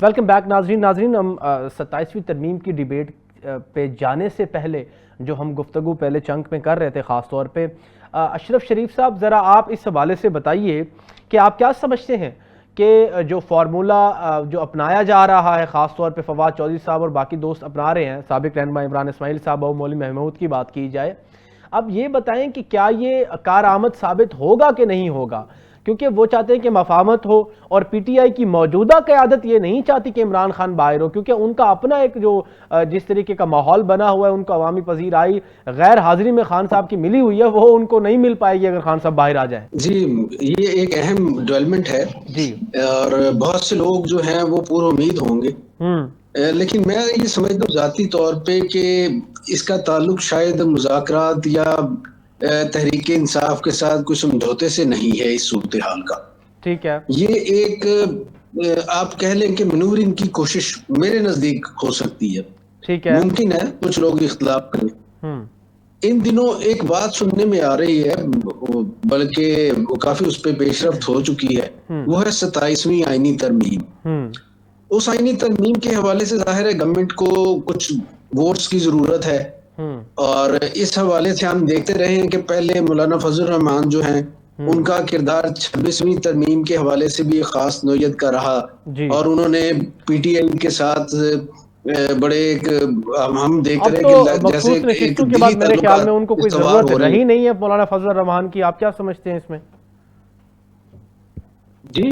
Welcome back ناظرین ہم 27ویں ترمیم کی ڈیبیٹ پہ جانے سے پہلے جو ہم گفتگو پہلے چنک میں کر رہے تھے، خاص طور پہ اشرف شریف صاحب، ذرا آپ اس حوالے سے بتائیے کہ آپ کیا سمجھتے ہیں کہ جو فارمولہ جو اپنایا جا رہا ہے، خاص طور پہ فواد چودھری صاحب اور باقی دوست اپنا رہے ہیں، سابق رہنما عمران اسماعیل صاحب اور مولوی محمود کی بات کی جائے، اب یہ بتائیں کہ کیا یہ کارآمد ثابت ہوگا کہ نہیں ہوگا؟ کیونکہ وہ چاہتے ہیں کہ مفاہمت ہو، اور پی ٹی آئی کی موجودہ قیادت یہ نہیں چاہتی کہ عمران خان باہر ہو، کیونکہ ان کا اپنا ایک جو جس طریقے کا ماحول بنا ہوا ہے، ان کو عوامی پذیرائی غیر حاضری میں خان صاحب کی ملی ہوئی ہے، وہ ان کو نہیں مل پائے گی اگر خان صاحب باہر آ جائیں۔ جی، یہ ایک اہم ڈیولپمنٹ ہے جی، اور بہت سے لوگ جو ہیں وہ پور امید ہوں گے، لیکن میں یہ سمجھتا ہوں ذاتی طور پہ کہ اس کا تعلق شاید مذاکرات یا تحریک انصاف کے ساتھ کوئی سمجھوتے سے نہیں ہے۔ اس صورتحال کا ٹھیک ہے، یہ ایک آپ کہہ لیں کہ منورنگ کی کوشش میرے نزدیک ہو سکتی ہے۔ ٹھیک ہے، ممکن ہے کچھ لوگ اختلاف کریں۔ ان دنوں ایک بات سننے میں آ رہی ہے، بلکہ وہ کافی اس پہ پیش رفت ہو چکی ہے، وہ ہے 27ویں آئینی ترمیم۔ اس آئینی ترمیم کے حوالے سے ظاہر ہے گورنمنٹ کو کچھ ووٹس کی ضرورت ہے، اور اس حوالے سے ہم دیکھتے رہے ہیں کہ پہلے مولانا فضل الرحمان جو ہیں ان کا کردار 26ویں ترمیم کے حوالے سے بھی خاص نوعیت کا رہا، اور انہوں نے پی ٹی آئی کے ساتھ بڑے ایک ہم دیکھ رہے ہیں کہ جیسے مخصوص نشستوں کے بعد میرے خیال میں ان کو کوئی ضرورت رہی نہیں ہے مولانا فضل الرحمان کی، آپ کیا سمجھتے ہیں اس میں؟ جی،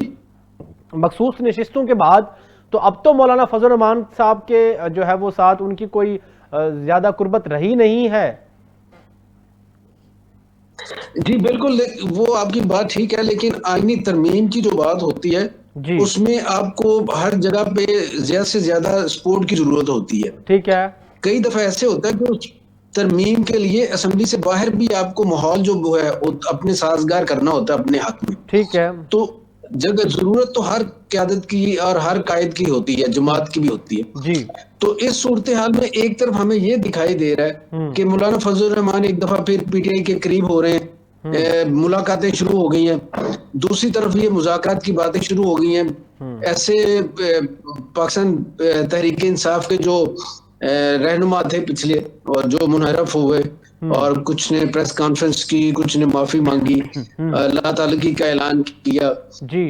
مخصوص نشستوں کے بعد تو اب تو مولانا فضل الرحمان صاحب کے جو ہے وہ ساتھ ان کی کوئی زیادہ قربت رہی نہیں ہے۔ جی بالکل، وہ آپ کی بات ٹھیک ہے، لیکن آئینی ترمیم کی جو بات ہوتی ہے اس میں آپ کو ہر جگہ پہ زیادہ سے زیادہ سپورٹ کی ضرورت ہوتی ہے۔ ٹھیک ہے، کئی دفعہ ایسے ہوتا ہے کہ اس ترمیم کے لیے اسمبلی سے باہر بھی آپ کو ماحول جو ہے اپنے سازگار کرنا ہوتا ہے اپنے حق میں۔ ٹھیک ہے، تو جگہ ضرورت تو ہر قیادت کی اور ہر قائد کی ہوتی ہے، جماعت کی بھی ہوتی ہے۔ جی، تو اس صورتحال میں ایک طرف ہمیں یہ دکھائی دے رہا ہے کہ مولانا فضل الرحمان ایک دفعہ پھر پی ٹی آئی کے قریب ہو رہے ہیں، ملاقاتیں شروع ہو گئی ہیں، دوسری طرف یہ مذاکرات کی باتیں شروع ہو گئی ہیں۔ ایسے پاکستان تحریک انصاف کے جو رہنما تھے پچھلے اور جو منحرف ہوئے، اور کچھ نے پریس کانفرنس کی، کچھ نے معافی مانگی، اللہ تعالی کا اعلان کیا،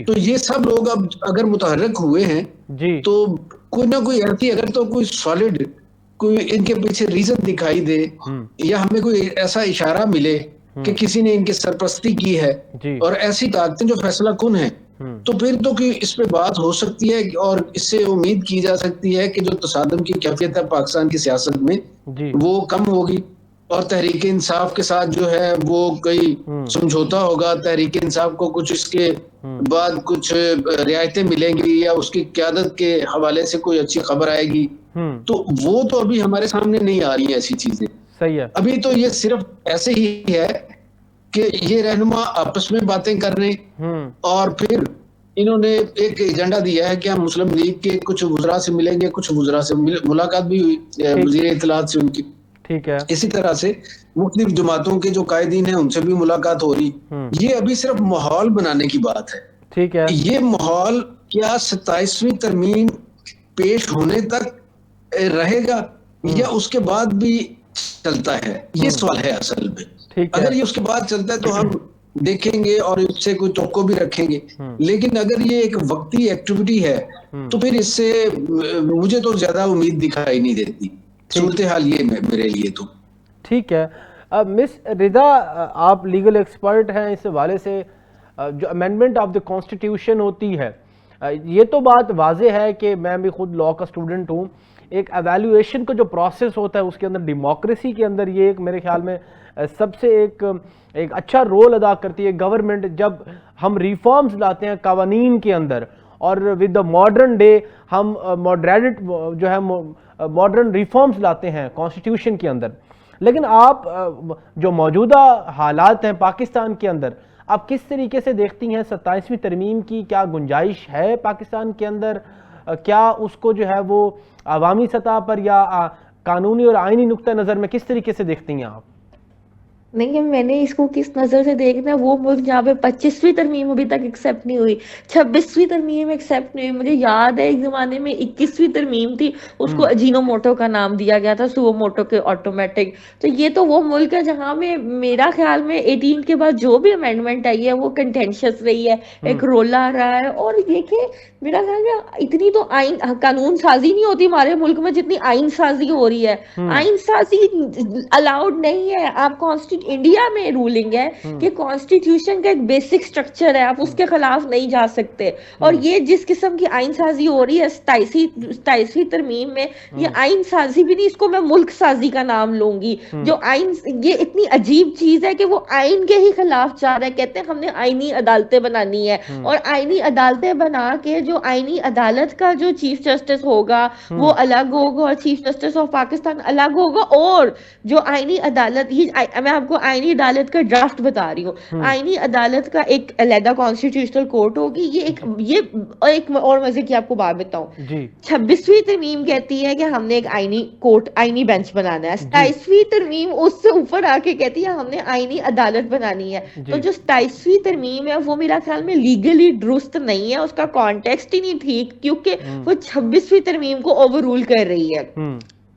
تو یہ سب لوگ اب اگر متحرک ہوئے ہیں تو کوئی نہ کوئی ایسی اگر تو کوئی سالڈ کوئی ان کے پیچھے ریزن دکھائی دے، یا ہمیں کوئی ایسا اشارہ ملے کہ کسی نے ان کی سرپرستی کی ہے اور ایسی طاقتیں جو فیصلہ کن ہیں، تو پھر تو کہ اس پہ بات ہو سکتی ہے، اور اس سے امید کی جا سکتی ہے کہ جو تصادم کی کیفیت ہے پاکستان کی سیاست میں وہ کم ہوگی، اور تحریک انصاف کے ساتھ جو ہے وہ کوئی سمجھوتا ہوگا، تحریک انصاف کو کچھ اس کے بعد کچھ رعایتیں ملیں گی، یا اس کی قیادت کے حوالے سے کوئی اچھی خبر آئے گی۔ تو وہ تو ابھی ہمارے سامنے نہیں آ رہی ہیں ایسی چیزیں۔ صحیح ہے، ابھی تو یہ صرف ایسے ہی ہے کہ یہ رہنما آپس میں باتیں کر رہے ہیں، اور پھر انہوں نے ایک ایجنڈا دیا ہے کہ ہم مسلم لیگ کے کچھ وزراء سے ملیں گے، کچھ وزراء سے ملاقات بھی ہوئی وزیر اطلاعات سے ان کی، ٹھیک ہے، اسی طرح سے مختلف جماعتوں کے جو قائدین ہیں ان سے بھی ملاقات ہو رہی۔ یہ ابھی صرف ماحول بنانے کی بات ہے۔ ٹھیک ہے، یہ ماحول کیا 27ویں ترمیم پیش ہونے تک رہے گا یا اس کے بعد بھی چلتا ہے؟ یہ سوال ہے اصل میں۔ اگر یہ اس کے بعد چلتا ہے تو ہم دیکھیں گے اور اس سے کوئی توقع بھی رکھیں گے، لیکن اگر یہ ایک وقتی ایکٹیویٹی ہے تو پھر اس سے مجھے تو زیادہ امید دکھائی نہیں دیتی۔ صورتحال یہ میرے لیے تو ٹھیک ہے۔ مس رضا، آپ لیگل ایکسپرٹ ہیں، اس حوالے سے جو امینڈمنٹ آف دی کانسٹیٹیوشن ہوتی ہے، یہ تو بات واضح ہے کہ میں بھی خود لاء کا اسٹوڈنٹ ہوں، ایک ایویلویشن کا جو پروسیس ہوتا ہے اس کے اندر ڈیموکریسی کے اندر یہ ایک میرے خیال میں سب سے ایک اچھا رول ادا کرتی ہے گورنمنٹ، جب ہم ریفارمز لاتے ہیں قوانین کے اندر، اور ود دا ماڈرن ڈے ہم ماڈریٹ جو ہے ماڈرن ریفارمز لاتے ہیں کانسٹیٹیوشن کے اندر۔ لیکن آپ جو موجودہ حالات ہیں پاکستان کے اندر، آپ کس طریقے سے دیکھتی ہیں 27ویں ترمیم کی؟ کیا گنجائش ہے پاکستان کے اندر؟ کیا اس کو جو ہے وہ عوامی سطح پر یا قانونی اور آئینی نقطہ نظر میں کس طریقے سے دیکھتی ہیں آپ؟ نہیں میں نے اس کو کس نظر سے دیکھنا ہے، وہ ملک جہاں پہ 25ویں ترمیم ابھی تک ایکسیپٹ نہیں ہوئی، 26ویں ترمیم ایکسیپٹ نہیں ہوئی. مجھے یاد ہے ایک زمانے میں 21ویں ترمیم تھی، اس کو اجینو موٹو کا نام دیا گیا تھا، سو موٹو کے آٹومیٹک. تو یہ تو وہ ملک ہے جہاں میں میرا خیال میں 18 کے بعد جو بھی امینڈمنٹ آئی ہے وہ کنٹینشیس رہی ہے، ایک رولا آ رہا ہے. اور دیکھیں میرا خیال میں اتنی تو آئین قانون سازی نہیں ہوتی ہمارے ملک میں جتنی آئین سازی ہو رہی ہے. آئین سازی الاؤڈ نہیں ہے. آپ انڈیا میں رولنگ ہے کہ کانسٹیٹیوشن کا ایک بیسک سٹرکچر ہے، آپ اس کے خلاف نہیں جا سکتے. اور یہ جس قسم کی آئین سازی ہو رہی ہے 27ویں ترمیم میں، یہ آئین سازی بھی نہیں، اس کو میں ملک سازی کا نام لوں گی. جو آئین، یہ اتنی عجیب چیز ہے کہ وہ آئین کے ہی خلاف جا رہا ہے. کہتے ہیں ہم نے آئینی عدالتیں بنانی ہے، اور آئینی عدالتیں بنا کے جو آئینی عدالت کا جو چیف جسٹس ہوگا وہ الگ ہوگا، اور چیف جسٹس آف پاکستان الگ ہوگا. اور جو آئینی عدالت، میں آپ کو آئینی عدالت کا ڈرافٹ بتا رہی ہوں، آئینی عدالت کا ایک علیحدہ کانسٹیٹیوشنل کورٹ ہوگی. ایک اور مزے کی آپ کو بات بتاؤں، 26ویں ترمیم کہتی ہے کہ ہم نے ایک آئینی کورٹ، آئینی بینچ بنانا ہے. 27ویں ترمیم اس سے اوپر آ کے کہتی ہے ہم نے آئینی عدالت بنانی ہے. تو جو 27ویں ترمیم ہے وہ میرا خیال میں لیگلی درست نہیں ہے، اس کا کانٹیکسٹ ہی نہیں ٹھیک، کیونکہ وہ 26ویں ترمیم کو اوور رول کر رہی ہے.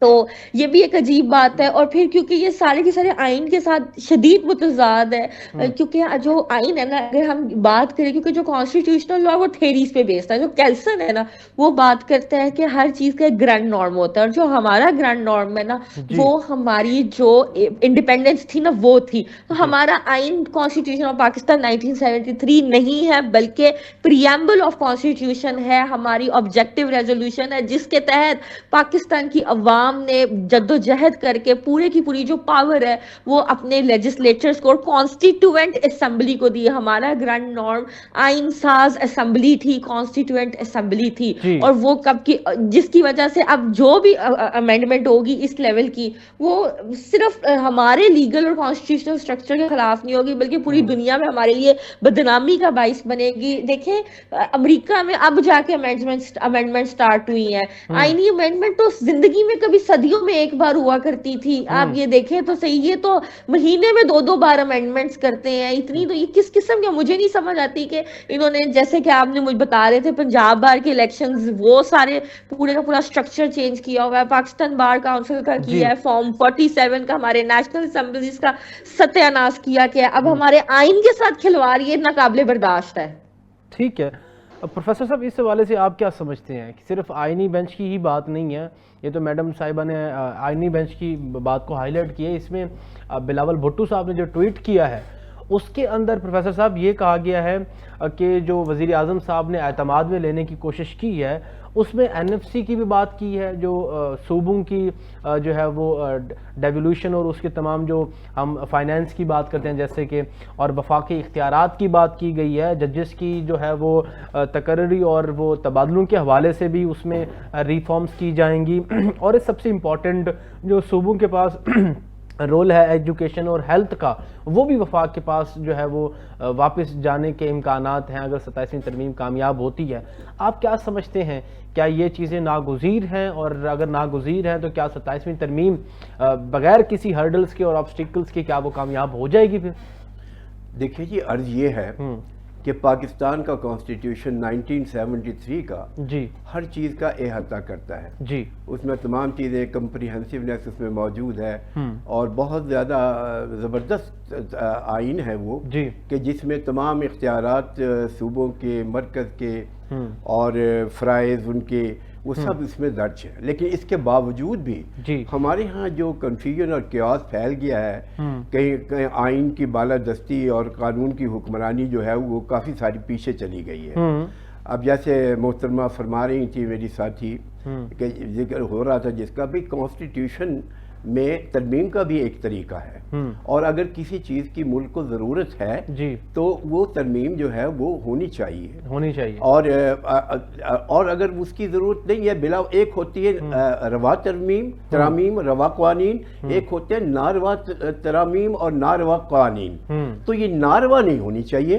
تو یہ بھی ایک عجیب بات ہے. اور پھر کیونکہ یہ سارے کے سارے آئین کے ساتھ شدید متضاد ہے، کیونکہ جو آئین ہے نا، اگر ہم بات کریں، کیونکہ جو کانسٹیٹیوشنل لا وہ تھیریز پہ بیسڈ ہے، جو کیلسن ہے نا وہ بات کرتا ہے کہ ہر چیز کا ایک گرانڈ نارم ہوتا ہے. اور جو ہمارا گرانڈ نارم ہے نا وہ ہماری جو انڈیپینڈنس تھی نا وہ تھی. تو ہمارا آئین کانسٹیٹیوشن آف پاکستان 1973 نہیں ہے، بلکہ پریامبل آف کانسٹیٹیوشن ہے، ہماری آبجیکٹو ریزولوشن ہے، جس کے تحت پاکستان کی عوام نے جدوجہد کر کے پورے کی پوری جو پاور ہے وہ اپنے لیجسلیچرز کو اور کانسٹیٹیوئنٹ اسمبلی کو دی. ہمارا گرانڈ نارم آئین ساز اسمبلی تھی، کانسٹیٹیوئنٹ اسمبلی تھی. اور وہ کب کی، جس کی وجہ سے اب جو بھی امینڈمنٹ ہوگی اس لیول کی، وہ صرف ہمارے لیگل اور کانسٹیٹیوشنل سٹرکچر کے خلاف نہیں ہوگی، بلکہ پوری دنیا میں ہمارے لیے بدنامی کا باعث بنے گی. دیکھیں امریکہ میں اب جا کے امینڈمنٹ سٹارٹ ہوئی ہیں. آئینی امینڈمنٹ تو زندگی میں کبھی صدیوں میں ایک بار ہوا کرتی تھی. آپ یہ دیکھیں تو صحیح، یہ تو مہینے میں 2 بار امینڈمنٹس کرتے ہیں. اتنی تو یہ کس قسم کا، مجھے نہیں سمجھ آتی کہ انہوں نے، جیسے کہ آپ نے مجھے بتا رہے تھے پنجاب بار کے الیکشنز، وہ سارے پورے کا پورا سٹرکچر چینج کیا ہوا ہے. پاکستان بار کاؤنسل کا کیا ہے، فارم 47 کا ہمارے نیشنل اسمبلیز کا ستیہ ناش کیا کہ اب ہمارے آئین کے ساتھ کھلواڑ یہ ناقابل برداشت ہے. ٹھیک ہے پروفیسر صاحب، اس حوالے سے آپ کیا سمجھتے ہیں کہ صرف آئینی بینچ کی ہی بات نہیں ہے؟ یہ تو میڈم صاحبہ نے آئینی بینچ کی بات کو ہائی لائٹ کیا ہے. اس میں بلاول بھٹو صاحب نے جو ٹویٹ کیا ہے اس کے اندر پروفیسر صاحب یہ کہا گیا ہے کہ جو وزیر اعظم صاحب نے اعتماد میں لینے کی کوشش کی ہے اس میں این ایف سی کی بھی بات کی ہے، جو صوبوں کی جو ہے وہ ڈیولیوشن اور اس کے تمام جو ہم فائنینس کی بات کرتے ہیں جیسے کہ، اور وفاقی اختیارات کی بات کی گئی ہے. ججز کی جو ہے وہ تقرری اور وہ تبادلوں کے حوالے سے بھی اس میں ریفارمز کی جائیں گی. اور سب سے امپورٹنٹ جو صوبوں کے پاس رول ہے ایجوکیشن اور ہیلتھ کا، وہ بھی وفاق کے پاس جو ہے وہ واپس جانے کے امکانات ہیں اگر 27ویں ترمیم کامیاب ہوتی ہے. آپ کیا سمجھتے ہیں، کیا یہ چیزیں ناگزیر ہیں؟ اور اگر ناگزیر ہیں تو کیا 27ویں ترمیم بغیر کسی ہرڈلز کے اور آبسٹیکلز کے کیا وہ کامیاب ہو جائے گی پھر؟ دیکھیں جی، عرض یہ ہے کہ پاکستان کا کانسٹیٹیوشن 1973 کا جی ہر چیز کا احاطہ کرتا ہے. جی اس میں تمام چیزیں، کمپریہنسونیس اس میں موجود ہے، اور بہت زیادہ زبردست آئین ہے وہ، کہ جس میں تمام اختیارات صوبوں کے، مرکز کے اور فرائض ان کے، وہ سب اس میں درج ہے. لیکن اس کے باوجود بھی ہمارے ہاں جو کنفیوژن اور کیوس پھیل گیا ہے، کہیں آئین کی بالادستی اور قانون کی حکمرانی جو ہے وہ کافی ساری پیچھے چلی گئی ہے. اب جیسے محترمہ فرما رہی تھی میری ساتھی کہ ذکر ہو رہا تھا جس کا بھی، کانسٹیٹیوشن میں ترمیم کا بھی ایک طریقہ ہے، اور اگر کسی چیز کی ملک کو ضرورت ہے تو وہ ترمیم جو ہے وہ ہونی چاہیے. اور اگر اس کی ضرورت نہیں ہے، بلا ایک ہوتی ہے روا ترامیم، روا قوانین، ایک ہوتے ہیں ناروا ترامیم اور ناروا قوانین. تو یہ ناروا نہیں ہونی چاہیے.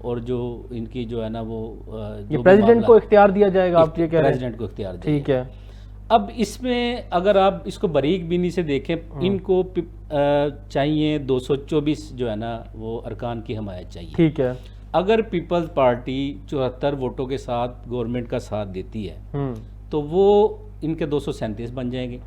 اور جو ان کی جو ہے نا وہ پریزیڈنٹ کو اختیار دیا جائے گا، آپ یہ کہہ رہے ہیں؟ پریزیڈنٹ کو اختیار دیا، ٹھیک ہے۔ اب اس میں اگر آپ اس کو باریک بینی سے دیکھیں، ان کو چاہیے 224 جو ہے نا وہ ارکان کی حمایت چاہیے، ٹھیک ہے۔ اگر پیپلز پارٹی 74 ووٹوں کے ساتھ گورنمنٹ کا ساتھ دیتی ہے تو وہ ان کے 237 بن جائیں گے،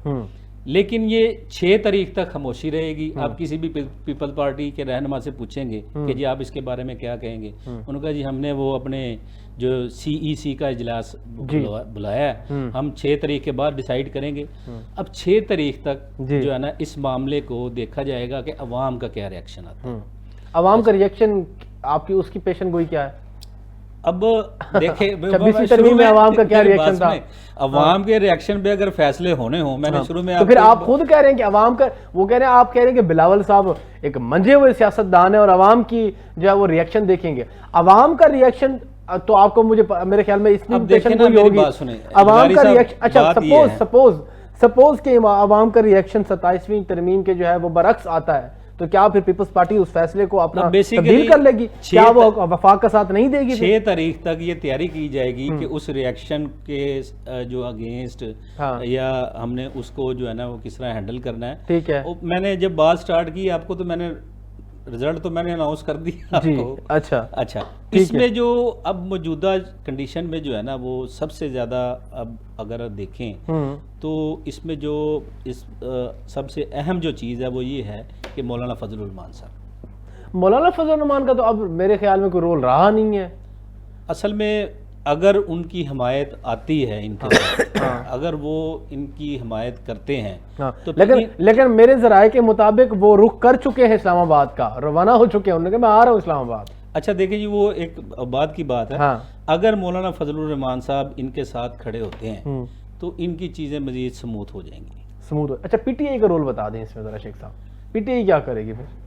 لیکن یہ 6 تاریخ تک خاموشی رہے گی۔ آپ کسی بھی پیپل پارٹی کے رہنما سے پوچھیں گے کہ جی آپ اس کے بارے میں کیا کہیں گے، انہوں نے کہا جی ہم نے وہ اپنے جو CEC کا اجلاس بلایا ہے، ہم 6 تاریخ کے بعد ڈیسائیڈ کریں گے۔ اب 6 تاریخ تک جو ہے نا اس معاملے کو دیکھا جائے گا کہ عوام کا کیا ریاکشن آتا ہے۔ عوام کا ریاکشن آپ کی اس کی پیشن گوئی کیا ہے؟ اب دیکھیں 26ویں ترمیم میں عوام کا کیا ریاکشن تھا؟ عوام کے ریاکشن پہ اگر فیصلے ہونے ہوں، میں نے شروع میں تو پھر آپ خود کہہ رہے ہیں کہ عوام کا، وہ کہہ رہے ہیں، آپ کہہ رہے ہیں کہ بلاول صاحب ایک منجے ہوئے سیاستدان ہیں اور عوام کی جو ہے وہ ریاکشن دیکھیں گے۔ عوام کا ریاکشن تو آپ کو مجھے میرے خیال میں اس میں پیشن گوئی ہوگی۔ عوام کا ریاکشن، اچھا سپوز کہ عوام کا ریاکشن 27ویں ترمیم کے جو ہے وہ برعکس آتا ہے، تو کیا پھر پیپلز پارٹی اس فیصلے کو اپنا تبدیل کر لے گی؟ کیا وہ وفاق کا ساتھ نہیں دے گی؟ 6 تاریخ تک یہ تیاری کی جائے گی کہ اس ریاکشن کے جو اگینسٹ یا ہم نے اس کو جو ہے نا وہ کس طرح ہینڈل کرنا ہے۔ ٹھیک ہے۔ میں نے جب بات سٹارٹ کی آپ کو تو میں نے رزلٹ تو میں نے اناؤنس کر دیا آپ کو۔ اچھا، اس میں جو اب موجودہ کنڈیشن میں جو ہے نا وہ سب سے زیادہ اب اگر دیکھیں تو اس میں جو سب سے اہم جو چیز ہے وہ یہ ہے کہ مولانا فضل الرحمان صاحب، مولانا فضل الرحمان کا تو اب میرے خیال میں کوئی رول رہا نہیں ہے اصل میں۔ اگر ان کی حمایت آتی ہے ان کے ساتھ، اگر وہ ان کی حمایت کرتے ہیں تو لیکن میرے ذرائع کے مطابق وہ رخ کر چکے ہیں اسلام آباد کا، روانہ ہو چکے ہیں، انہوں نے کہا میں آ رہا ہوں اسلام آباد۔ اچھا دیکھیں جی، وہ ایک بات کی بات ہے، اگر مولانا فضل الرحمان صاحب ان کے ساتھ کھڑے ہوتے ہیں تو ان کی چیزیں مزید سموتھ ہو جائیں گی۔ اچھا PTI کا رول بتا دیں اس میں ذرا شیخ صاحب، PTI کیا کرے گی پھر؟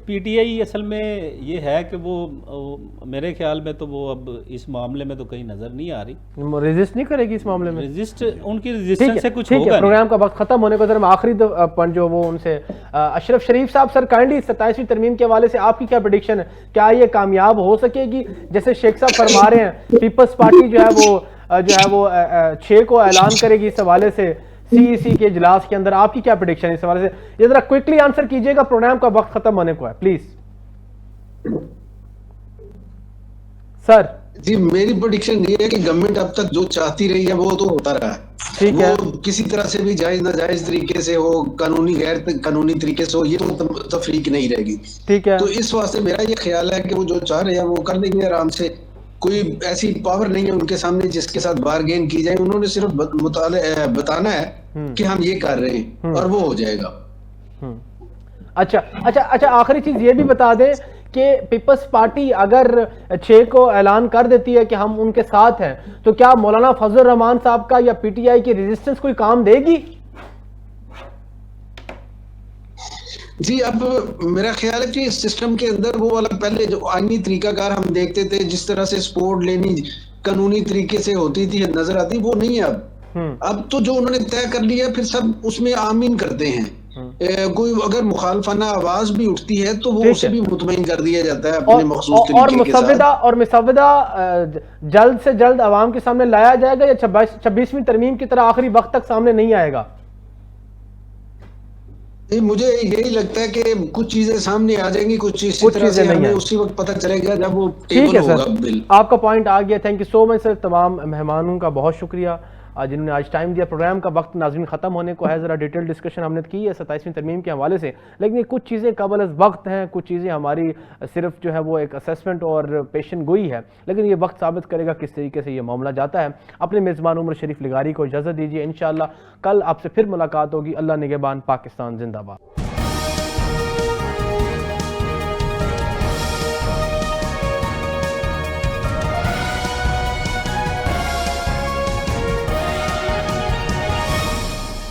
PTI اصل میں یہ ہے کہ وہ میرے خیال میں تو وہ اب اس معاملے میں تو کہیں نظر نہیں آ رہی، ریزسٹ نہیں کرے گی اس معاملے میں، ان کی ریزسٹنس سے کچھ ہوگا نہیں۔ پروگرام کا وقت ختم ہونے کو ذرا آخری پوائنٹ جو وہ ان سے اشرف شریف صاحب، سر کائنڈلی 27ویں ترمیم کے حوالے سے آپ کی کیا پریڈکشن ہے؟ کیا یہ کامیاب ہو سکے گی؟ جیسے شیخ صاحب فرما رہے ہیں پیپلز پارٹی جو ہے وہ 6 کو اعلان کرے گی، اس حوالے سے CEC کے اجلاس کے اندر آپ کی کیا پریڈکشن ہے اس حوالے سے؟ یہ ذرا کوئکلی آنسر کیجئے گا، پروگرام کا وقت ختم ہونے کو ہے، پلیز سر۔ جی میری پریڈکشن یہ ہے کہ گورنمنٹ اب تک جو چاہتی رہی ہے وہ تو ہوتا رہا ہے، وہ کسی طرح سے بھی جائز ناجائز طریقے سے ہو، قانونی غیر قانونی طریقے سے ہو، یہ تو تفریق نہیں رہے گی۔ ٹھیک ہے، تو اس واسطے میرا یہ خیال ہے کہ وہ جو چاہ رہے ہیں وہ کر لیں گے آرام سے، کوئی ایسی پاور نہیں ہے ان کے سامنے جس کے ساتھ بارگین کی جائے، انہوں نے صرف بتانا ہے کہ ہم یہ کر رہے ہیں اور وہ ہو جائے گا۔ اچھا آخری چیز یہ بھی بتا دیں کہ پیپلز پارٹی اگر 6 کو اعلان کر دیتی ہے کہ ہم ان کے ساتھ ہیں، تو کیا مولانا فضل الرحمان صاحب کا یا PTI کی ریزسٹنس کوئی کام دے گی؟ جی اب میرا خیال ہے کہ سسٹم کے اندر وہ والا پہلے جو آئینی طریقہ کار ہم دیکھتے تھے، جس طرح سے سپورٹ لینی قانونی طریقے سے ہوتی تھی نظر آتی، وہ نہیں ہے اب تو جو انہوں نے طے کر لیا پھر سب اس میں آمین کرتے ہیں۔ کوئی اگر مخالفانہ آواز بھی اٹھتی ہے تو وہ اسے بھی مطمئن کر دیا جاتا ہے اپنے مخصوص طریقے کے ساتھ۔ اور مسودہ جلد سے جلد عوام کے سامنے لایا جائے گا یا 26ویں ترمیم کی طرح آخری وقت تک سامنے نہیں آئے گا؟ مجھے یہی لگتا ہے کہ کچھ چیزیں سامنے آ جائیں گی، کچھ اسی طرح سے ہمیں اسی وقت پتہ چلے گا جب وہ ٹیبل ہوگا بل۔ آپ کا پوائنٹ آ گیا، تھینک یو سو مچ سر۔ تمام مہمانوں کا بہت شکریہ جنہوں نے آج ٹائم دیا۔ پروگرام کا وقت ناظرین ختم ہونے کو ہے، ذرا ڈیٹیل ڈسکشن ہم نے کی ہے 27ویں ترمیم کے حوالے سے، لیکن یہ کچھ چیزیں قبل از وقت ہیں، کچھ چیزیں ہماری صرف جو ہے وہ ایک اسیسمنٹ اور پیشن گوئی ہے، لیکن یہ وقت ثابت کرے گا کس طریقے سے یہ معاملہ جاتا ہے۔ اپنے میزبان عمر شریف لغاری کو اجازت دیجیے، انشاءاللہ کل آپ سے پھر ملاقات ہوگی۔ اللہ نگہبان، پاکستان زندہ باد۔